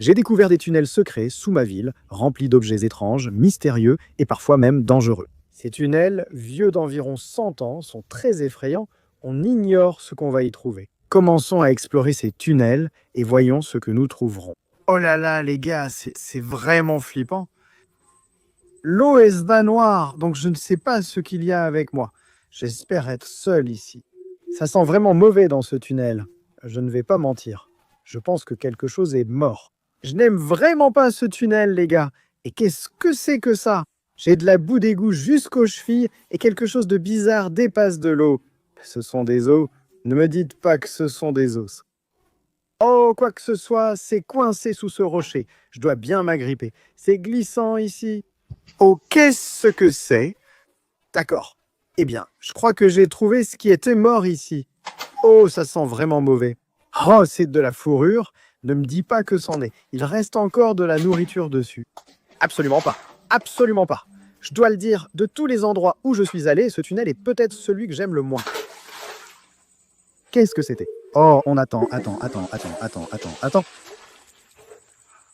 J'ai découvert des tunnels secrets sous ma ville, remplis d'objets étranges, mystérieux et parfois même dangereux. Ces tunnels, vieux d'environ 100 ans, sont très effrayants. On ignore ce qu'on va y trouver. Commençons à explorer ces tunnels et voyons ce que nous trouverons. Oh là là, les gars, c'est vraiment flippant. L'eau est d'un noir, donc je ne sais pas ce qu'il y a avec moi. J'espère être seul ici. Ça sent vraiment mauvais dans ce tunnel. Je ne vais pas mentir. Je pense que quelque chose est mort. Je n'aime vraiment pas ce tunnel, les gars. Et qu'est-ce que c'est que ça? J'ai de la boue d'égout jusqu'aux chevilles et quelque chose de bizarre dépasse de l'eau. Ce sont des os. Ne me dites pas que ce sont des os. Oh, quoi que ce soit, c'est coincé sous ce rocher. Je dois bien m'agripper. C'est glissant ici. Oh, qu'est-ce que c'est? D'accord. Eh bien, je crois que j'ai trouvé ce qui était mort ici. Oh, ça sent vraiment mauvais. Oh, c'est de la fourrure. Ne me dis pas que c'en est. Il reste encore de la nourriture dessus. Absolument pas. Absolument pas. Je dois le dire, de tous les endroits où je suis allé, ce tunnel est peut-être celui que j'aime le moins. Qu'est-ce que c'était? Oh, on attend.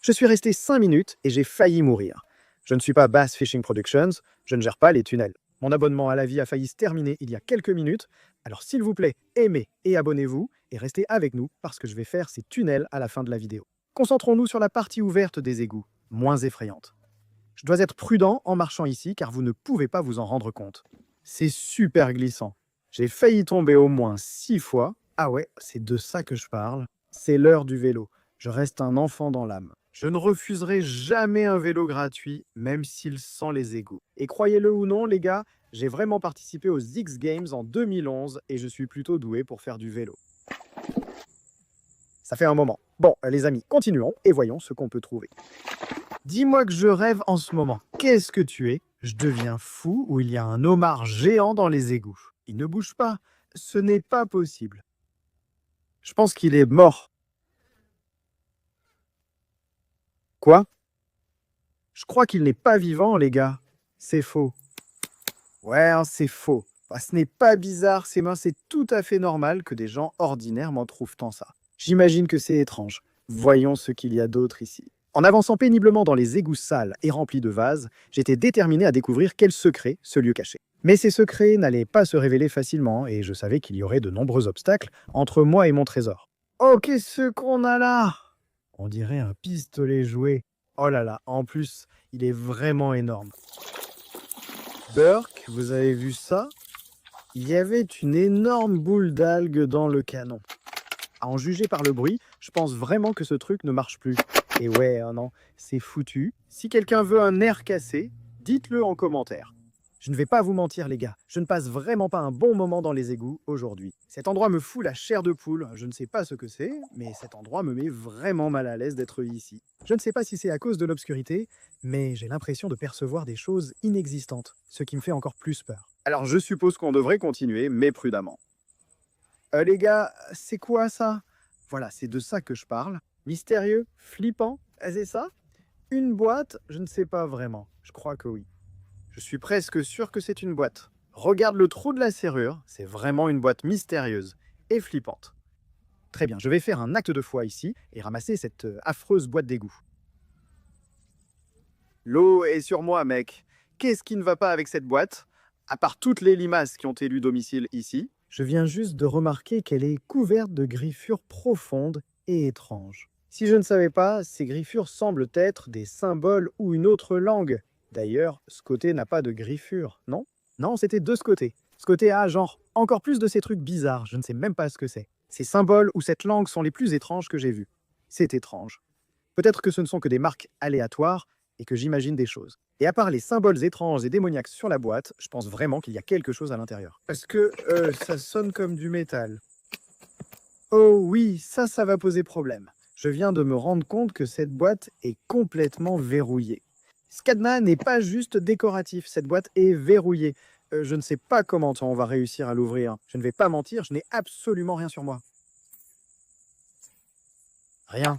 Je suis resté 5 minutes et j'ai failli mourir. Je ne suis pas Bass Fishing Productions, je ne gère pas les tunnels. Mon abonnement à la vie a failli se terminer il y a quelques minutes, alors s'il vous plaît, aimez et abonnez-vous et restez avec nous parce que je vais faire ces tunnels à la fin de la vidéo. Concentrons-nous sur la partie ouverte des égouts, moins effrayante. Je dois être prudent en marchant ici car vous ne pouvez pas vous en rendre compte. C'est super glissant. J'ai failli tomber au moins 6 fois. Ah ouais, c'est de ça que je parle. C'est l'heure du vélo. Je reste un enfant dans l'âme. Je ne refuserai jamais un vélo gratuit, même s'il sent les égouts. Et croyez-le ou non, les gars, j'ai vraiment participé aux X Games en 2011 et je suis plutôt doué pour faire du vélo. Ça fait un moment. Bon, les amis, continuons et voyons ce qu'on peut trouver. Dis-moi que je rêve en ce moment. Qu'est-ce que tu es? Je deviens fou ou il y a un homard géant dans les égouts. Il ne bouge pas. Ce n'est pas possible. Je pense qu'il est mort. Quoi? Je crois qu'il n'est pas vivant, les gars. C'est faux. Ouais, hein, c'est faux. Bah, ce n'est pas bizarre, c'est mince, c'est tout à fait normal que des gens ordinaires m'en trouvent tant ça. J'imagine que c'est étrange. Voyons ce qu'il y a d'autre ici. En avançant péniblement dans les égouts sales et remplis de vases, j'étais déterminé à découvrir quel secret ce lieu cachait. Mais ces secrets n'allaient pas se révéler facilement et je savais qu'il y aurait de nombreux obstacles entre moi et mon trésor. Oh, qu'est-ce qu'on a là? On dirait un pistolet jouet. Oh là là, en plus, il est vraiment énorme. Burke, vous avez vu ça? Il y avait une énorme boule d'algues dans le canon. À en juger par le bruit, je pense vraiment que ce truc ne marche plus. Et ouais, oh non, c'est foutu. Si quelqu'un veut un air cassé, dites-le en commentaire. Je ne vais pas vous mentir, les gars, je ne passe vraiment pas un bon moment dans les égouts aujourd'hui. Cet endroit me fout la chair de poule, je ne sais pas ce que c'est, mais cet endroit me met vraiment mal à l'aise d'être ici. Je ne sais pas si c'est à cause de l'obscurité, mais j'ai l'impression de percevoir des choses inexistantes, ce qui me fait encore plus peur. Alors je suppose qu'on devrait continuer, mais prudemment. Les gars, c'est quoi ça? Voilà, c'est de ça que je parle. Mystérieux, flippant, c'est ça? Une boîte? Je ne sais pas vraiment. Je crois que oui. Je suis presque sûr que c'est une boîte. Regarde le trou de la serrure, c'est vraiment une boîte mystérieuse et flippante. Très bien, je vais faire un acte de foi ici et ramasser cette affreuse boîte d'égout. L'eau est sur moi, mec. Qu'est-ce qui ne va pas avec cette boîte? À part toutes les limaces qui ont élu domicile ici, je viens juste de remarquer qu'elle est couverte de griffures profondes et étranges. Si je ne savais pas, ces griffures semblent être des symboles ou une autre langue. D'ailleurs, ce côté n'a pas de griffures, non? Non, c'était de ce côté. Ce côté a, genre, encore plus de ces trucs bizarres, je ne sais même pas ce que c'est. Ces symboles ou cette langue sont les plus étranges que j'ai vus. C'est étrange. Peut-être que ce ne sont que des marques aléatoires et que j'imagine des choses. Et à part les symboles étranges et démoniaques sur la boîte, je pense vraiment qu'il y a quelque chose à l'intérieur. Parce que ça sonne comme du métal. Oh oui, ça va poser problème. Je viens de me rendre compte que cette boîte est complètement verrouillée. Ce cadenas n'est pas juste décoratif, cette boîte est verrouillée. Je ne sais pas comment on va réussir à l'ouvrir. Je ne vais pas mentir, je n'ai absolument rien sur moi. Rien.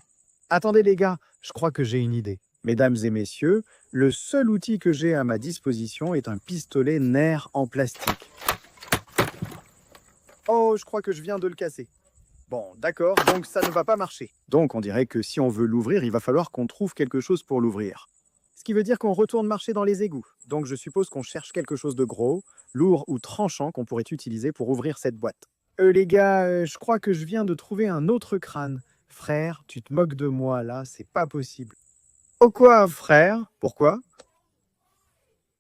Attendez les gars, je crois que j'ai une idée. Mesdames et messieurs, le seul outil que j'ai à ma disposition est un pistolet nerf en plastique. Oh, je crois que je viens de le casser. Bon, d'accord, donc ça ne va pas marcher. Donc on dirait que si on veut l'ouvrir, il va falloir qu'on trouve quelque chose pour l'ouvrir. Ce qui veut dire qu'on retourne marcher dans les égouts. Donc je suppose qu'on cherche quelque chose de gros, lourd ou tranchant qu'on pourrait utiliser pour ouvrir cette boîte. Les gars, je crois que je viens de trouver un autre crâne. Frère, tu te moques de moi là, c'est pas possible. Oh quoi, frère? Pourquoi?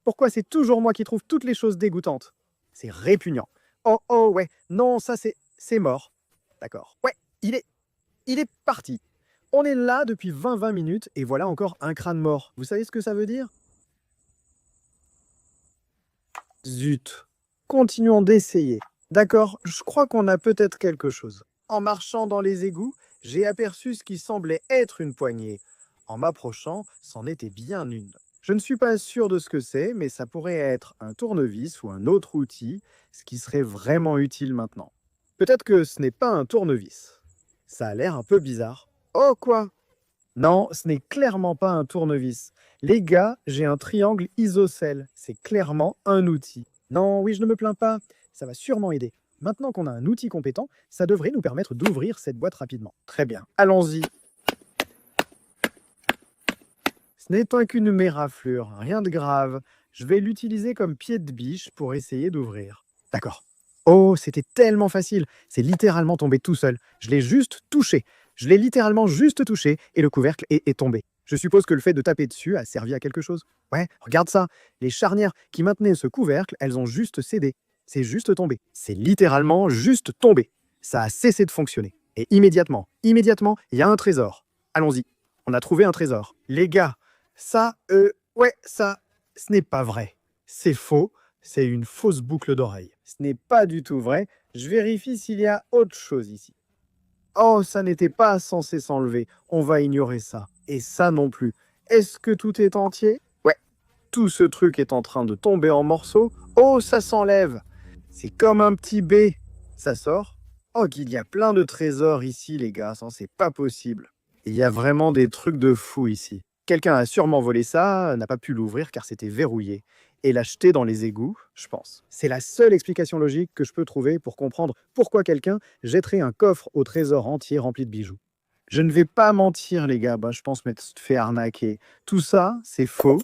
Pourquoi c'est toujours moi qui trouve toutes les choses dégoûtantes? C'est répugnant. Oh oh ouais, non, ça c'est mort. D'accord. Ouais, il est parti. On est là depuis 20 minutes et voilà encore un crâne mort. Vous savez ce que ça veut dire? Zut. Continuons d'essayer. D'accord, je crois qu'on a peut-être quelque chose. En marchant dans les égouts, j'ai aperçu ce qui semblait être une poignée. En m'approchant, c'en était bien une. Je ne suis pas sûr de ce que c'est, mais ça pourrait être un tournevis ou un autre outil, ce qui serait vraiment utile maintenant. Peut-être que ce n'est pas un tournevis. Ça a l'air un peu bizarre. Oh quoi? Non, ce n'est clairement pas un tournevis. Les gars, j'ai un triangle isocèle. C'est clairement un outil. Non, oui, je ne me plains pas. Ça va sûrement aider. Maintenant qu'on a un outil compétent, ça devrait nous permettre d'ouvrir cette boîte rapidement. Très bien, allons-y. Ce n'est pas qu'une méraflure, rien de grave. Je vais l'utiliser comme pied de biche pour essayer d'ouvrir. D'accord. Oh, c'était tellement facile. C'est littéralement tombé tout seul. Je l'ai juste touché. Je l'ai littéralement juste touché et le couvercle est tombé. Je suppose que le fait de taper dessus a servi à quelque chose. Ouais, regarde ça. Les charnières qui maintenaient ce couvercle, elles ont juste cédé. C'est juste tombé. C'est littéralement juste tombé. Ça a cessé de fonctionner. Et immédiatement, il y a un trésor. Allons-y. On a trouvé un trésor. Les gars, ça, ce n'est pas vrai. C'est faux. C'est une fausse boucle d'oreille. Ce n'est pas du tout vrai. Je vérifie s'il y a autre chose ici. Oh, ça n'était pas censé s'enlever. On va ignorer ça. Et ça non plus. Est-ce que tout est entier? Ouais. Tout ce truc est en train de tomber en morceaux. Oh, ça s'enlève. C'est comme un petit B. Ça sort. Oh, qu'il y a plein de trésors ici, les gars. Ça, c'est pas possible. Il y a vraiment des trucs de fou ici. Quelqu'un a sûrement volé ça, n'a pas pu l'ouvrir car c'était verrouillé, et l'a jeté dans les égouts, je pense. C'est la seule explication logique que je peux trouver pour comprendre pourquoi quelqu'un jetterait un coffre au trésor entier rempli de bijoux. Je ne vais pas mentir, les gars, je pense m'être fait arnaquer. Tout ça, c'est faux.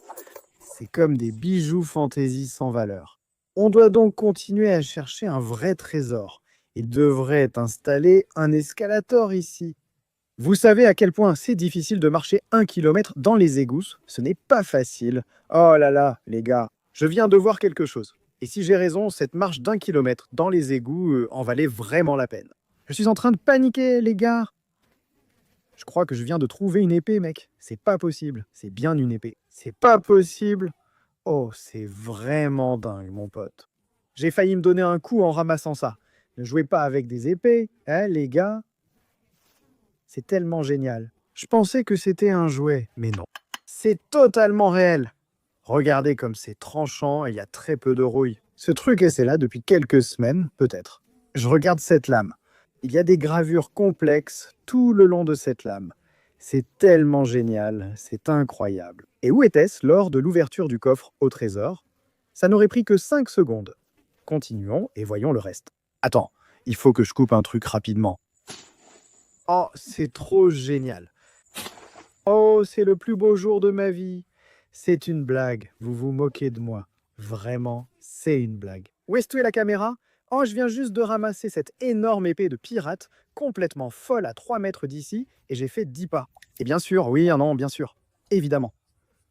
C'est comme des bijoux fantaisie sans valeur. On doit donc continuer à chercher un vrai trésor. Il devrait installer un escalator ici. Vous savez à quel point c'est difficile de marcher 1 kilomètre dans les égouts? Ce n'est pas facile. Oh là là, les gars, je viens de voir quelque chose. Et si j'ai raison, cette marche d'1 kilomètre dans les égouts en valait vraiment la peine. Je suis en train de paniquer, les gars. Je crois que je viens de trouver une épée, mec. C'est pas possible. C'est bien une épée. C'est pas possible. Oh, c'est vraiment dingue, mon pote. J'ai failli me donner un coup en ramassant ça. Ne jouez pas avec des épées, hein, les gars. C'est tellement génial. Je pensais que c'était un jouet, mais non. C'est totalement réel. Regardez comme c'est tranchant et il y a très peu de rouille. Ce truc est là depuis quelques semaines, peut-être. Je regarde cette lame. Il y a des gravures complexes tout le long de cette lame. C'est tellement génial, c'est incroyable. Et où était-ce lors de l'ouverture du coffre au trésor? Ça n'aurait pris que 5 secondes. Continuons et voyons le reste. Attends, il faut que je coupe un truc rapidement. Oh, c'est trop génial. Oh, c'est le plus beau jour de ma vie. C'est une blague, vous vous moquez de moi. Vraiment, c'est une blague. Où est-ce que est la caméra? Oh, je viens juste de ramasser cette énorme épée de pirate, complètement folle à 3 mètres d'ici, et j'ai fait 10 pas. Et bien sûr, oui, non, bien sûr, évidemment.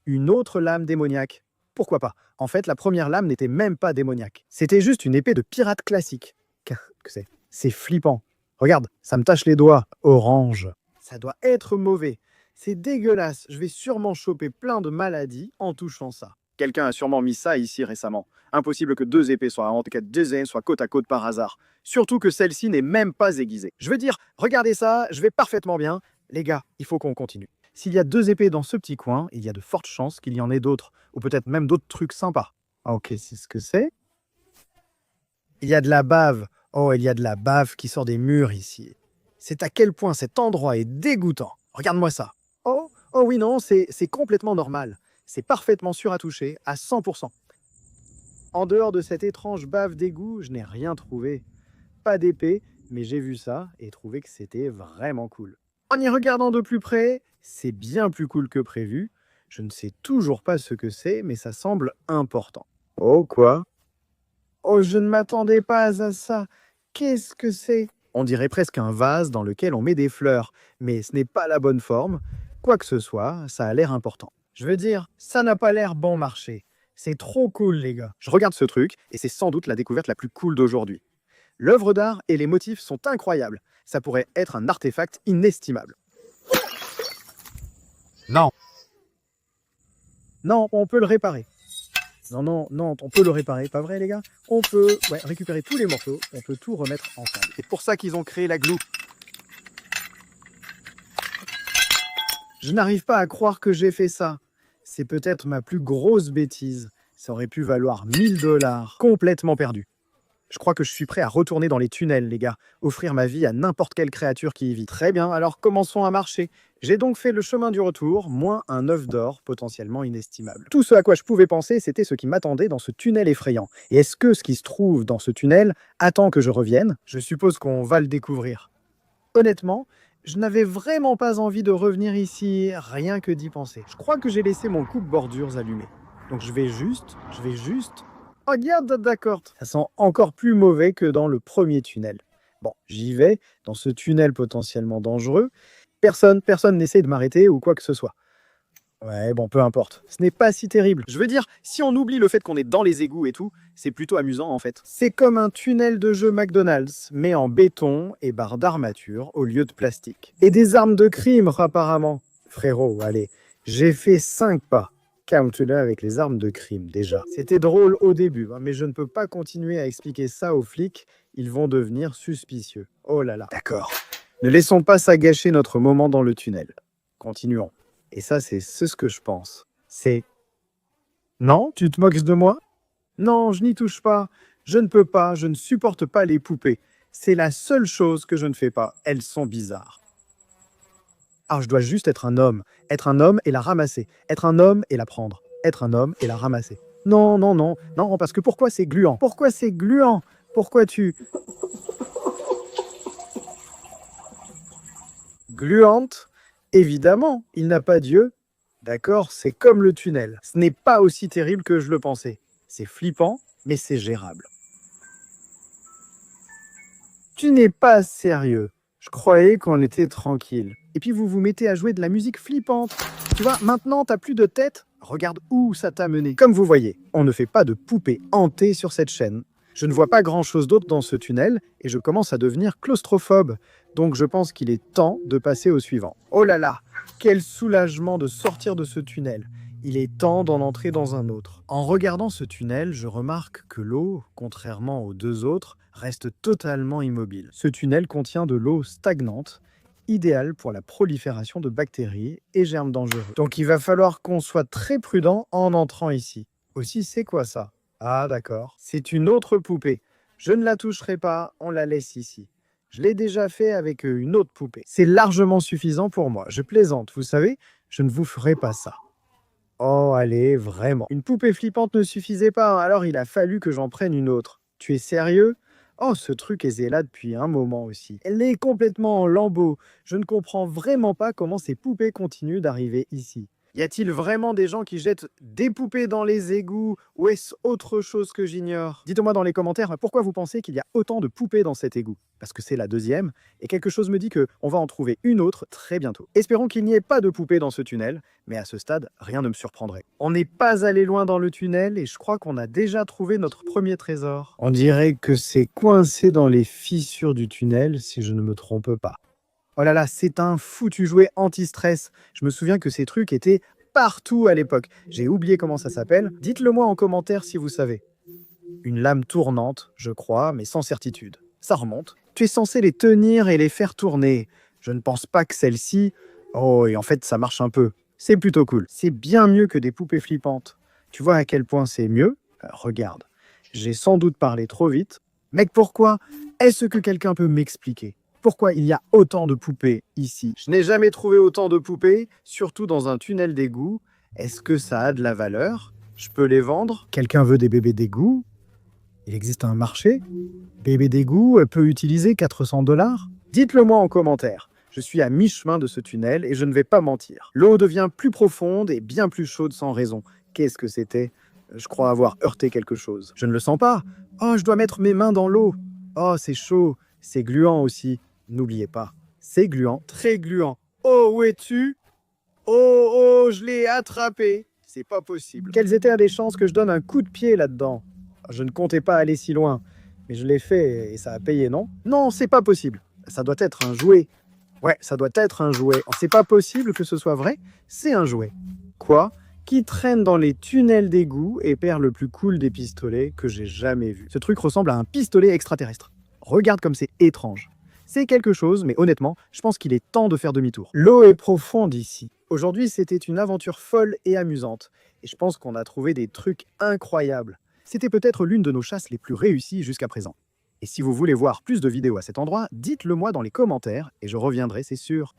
Une autre lame démoniaque. Pourquoi pas? En fait, la première lame n'était même pas démoniaque. C'était juste une épée de pirate classique. Qu'est-ce que c'est? C'est flippant. Regarde, ça me tache les doigts. Orange. Ça doit être mauvais. C'est dégueulasse. Je vais sûrement choper plein de maladies en touchant ça. Quelqu'un a sûrement mis ça ici récemment. Impossible que 2 épées soient en tout cas soient côte à côte par hasard. Surtout que celle-ci n'est même pas aiguisée. Je veux dire, regardez ça, je vais parfaitement bien. Les gars, il faut qu'on continue. S'il y a 2 épées dans ce petit coin, il y a de fortes chances qu'il y en ait d'autres. Ou peut-être même d'autres trucs sympas. Ah, ok, c'est ce que c'est. Il y a de la bave. Oh, il y a de la bave qui sort des murs ici. C'est à quel point cet endroit est dégoûtant. Regarde-moi ça. Oh oui, non, c'est complètement normal. C'est parfaitement sûr à toucher, à 100%. En dehors de cette étrange bave d'égout, je n'ai rien trouvé. Pas d'épée, mais j'ai vu ça et trouvé que c'était vraiment cool. En y regardant de plus près, c'est bien plus cool que prévu. Je ne sais toujours pas ce que c'est, mais ça semble important. Oh quoi? Oh, je ne m'attendais pas à ça. Qu'est-ce que c'est? On dirait presque un vase dans lequel on met des fleurs, mais ce n'est pas la bonne forme. Quoi que ce soit, ça a l'air important. Je veux dire, ça n'a pas l'air bon marché. C'est trop cool, les gars. Je regarde ce truc, et c'est sans doute la découverte la plus cool d'aujourd'hui. L'œuvre d'art et les motifs sont incroyables. Ça pourrait être un artefact inestimable. Non. Non, on peut le réparer. Non, non, non, on peut le réparer, pas vrai les gars? On peut récupérer tous les morceaux, on peut tout remettre ensemble. C'est pour ça qu'ils ont créé la glue. Je n'arrive pas à croire que j'ai fait ça. C'est peut-être ma plus grosse bêtise. Ça aurait pu valoir 1000 $. Complètement perdu. Je crois que je suis prêt à retourner dans les tunnels, les gars. Offrir ma vie à n'importe quelle créature qui y vit. Très bien, alors commençons à marcher. J'ai donc fait le chemin du retour, moins un œuf d'or potentiellement inestimable. Tout ce à quoi je pouvais penser, c'était ce qui m'attendait dans ce tunnel effrayant. Et est-ce que ce qui se trouve dans ce tunnel attend que je revienne? Je suppose qu'on va le découvrir. Honnêtement, je n'avais vraiment pas envie de revenir ici, rien que d'y penser. Je crois que j'ai laissé mon coupe-bordures allumé. Donc je vais juste... Oh, regarde, d'accord. Ça sent encore plus mauvais que dans le premier tunnel. Bon, j'y vais, dans ce tunnel potentiellement dangereux. Personne n'essaie de m'arrêter ou quoi que ce soit. Ouais, bon, peu importe. Ce n'est pas si terrible. Je veux dire, si on oublie le fait qu'on est dans les égouts et tout, c'est plutôt amusant en fait. C'est comme un tunnel de jeu McDonald's, mais en béton et barre d'armature au lieu de plastique. Et des armes de crime, apparemment. Frérot, allez, j'ai fait 5 pas. Calme-toi avec les armes de crime, déjà. C'était drôle au début, mais je ne peux pas continuer à expliquer ça aux flics. Ils vont devenir suspicieux. Oh là là. D'accord. Ne laissons pas ça gâcher notre moment dans le tunnel. Continuons. Et ça, c'est ce que je pense. C'est... Non, tu te moques de moi? Non, je n'y touche pas. Je ne peux pas, je ne supporte pas les poupées. C'est la seule chose que je ne fais pas. Elles sont bizarres. Alors, je dois juste être un homme. Être un homme et la ramasser. Être un homme et la prendre. Être un homme et la ramasser. Non, non, non. Non, parce que pourquoi c'est gluant? Pourquoi c'est gluant? Pourquoi tu... Gluante? Évidemment, il n'a pas d'yeux. D'accord, c'est comme le tunnel. Ce n'est pas aussi terrible que je le pensais. C'est flippant, mais c'est gérable. Tu n'es pas sérieux. Je croyais qu'on était tranquille. Et puis vous vous mettez à jouer de la musique flippante. Tu vois, maintenant t'as plus de tête. Regarde où ça t'a mené. Comme vous voyez, on ne fait pas de poupées hantées sur cette chaîne. Je ne vois pas grand-chose d'autre dans ce tunnel et je commence à devenir claustrophobe. Donc je pense qu'il est temps de passer au suivant. Oh là là, quel soulagement de sortir de ce tunnel. Il est temps d'en entrer dans un autre. En regardant ce tunnel, je remarque que l'eau, contrairement aux deux autres, reste totalement immobile. Ce tunnel contient de l'eau stagnante, idéale pour la prolifération de bactéries et germes dangereux. Donc il va falloir qu'on soit très prudent en entrant ici. Aussi, c'est quoi ça? Ah d'accord, c'est une autre poupée. Je ne la toucherai pas, on la laisse ici. Je l'ai déjà fait avec une autre poupée. C'est largement suffisant pour moi. Je plaisante, vous savez, je ne vous ferai pas ça. Oh, allez, vraiment. Une poupée flippante ne suffisait pas, alors il a fallu que j'en prenne une autre. Tu es sérieux? Oh, ce truc est là depuis un moment aussi. Elle est complètement en lambeaux. Je ne comprends vraiment pas comment ces poupées continuent d'arriver ici. Y a-t-il vraiment des gens qui jettent des poupées dans les égouts ou est-ce autre chose que j'ignore? Dites-moi dans les commentaires pourquoi vous pensez qu'il y a autant de poupées dans cet égout. Parce que c'est la deuxième et quelque chose me dit qu'on va en trouver une autre très bientôt. Espérons qu'il n'y ait pas de poupées dans ce tunnel, mais à ce stade, rien ne me surprendrait. On n'est pas allé loin dans le tunnel et je crois qu'on a déjà trouvé notre premier trésor. On dirait que c'est coincé dans les fissures du tunnel si je ne me trompe pas. Oh là là, c'est un foutu jouet anti-stress. Je me souviens que ces trucs étaient partout à l'époque. J'ai oublié comment ça s'appelle. Dites-le moi en commentaire si vous savez. Une lame tournante, je crois, mais sans certitude. Ça remonte. Tu es censé les tenir et les faire tourner. Je ne pense pas que celle-ci... Oh, et en fait, ça marche un peu. C'est plutôt cool. C'est bien mieux que des poupées flippantes. Tu vois à quel point c'est mieux? Regarde. J'ai sans doute parlé trop vite. Mec, pourquoi? Est-ce que quelqu'un peut m'expliquer? Pourquoi il y a autant de poupées ici? Je n'ai jamais trouvé autant de poupées, surtout dans un tunnel d'égout. Est-ce que ça a de la valeur? Je peux les vendre? Quelqu'un veut des bébés d'égout? Il existe un marché? Bébé d'égout peut utiliser 400 $? Dites-le moi en commentaire. Je suis à mi-chemin de ce tunnel et je ne vais pas mentir. L'eau devient plus profonde et bien plus chaude sans raison. Qu'est-ce que c'était? Je crois avoir heurté quelque chose. Je ne le sens pas. Oh, je dois mettre mes mains dans l'eau. Oh, c'est chaud. C'est gluant aussi. N'oubliez pas. C'est gluant, très gluant. Oh, où es-tu? Oh, je l'ai attrapé. C'est pas possible. Quelles étaient les chances que je donne un coup de pied là-dedans? Je ne comptais pas aller si loin. Mais je l'ai fait et ça a payé, non? Non, c'est pas possible. Ça doit être un jouet. Ouais, ça doit être un jouet. C'est pas possible que ce soit vrai. C'est un jouet. Quoi? Qui traîne dans les tunnels d'égout et perd le plus cool des pistolets que j'ai jamais vu. Ce truc ressemble à un pistolet extraterrestre. Regarde comme c'est étrange. C'est quelque chose, mais honnêtement, je pense qu'il est temps de faire demi-tour. L'eau est profonde ici. Aujourd'hui, c'était une aventure folle et amusante. Et je pense qu'on a trouvé des trucs incroyables. C'était peut-être l'une de nos chasses les plus réussies jusqu'à présent. Et si vous voulez voir plus de vidéos à cet endroit, dites-le moi dans les commentaires et je reviendrai, c'est sûr.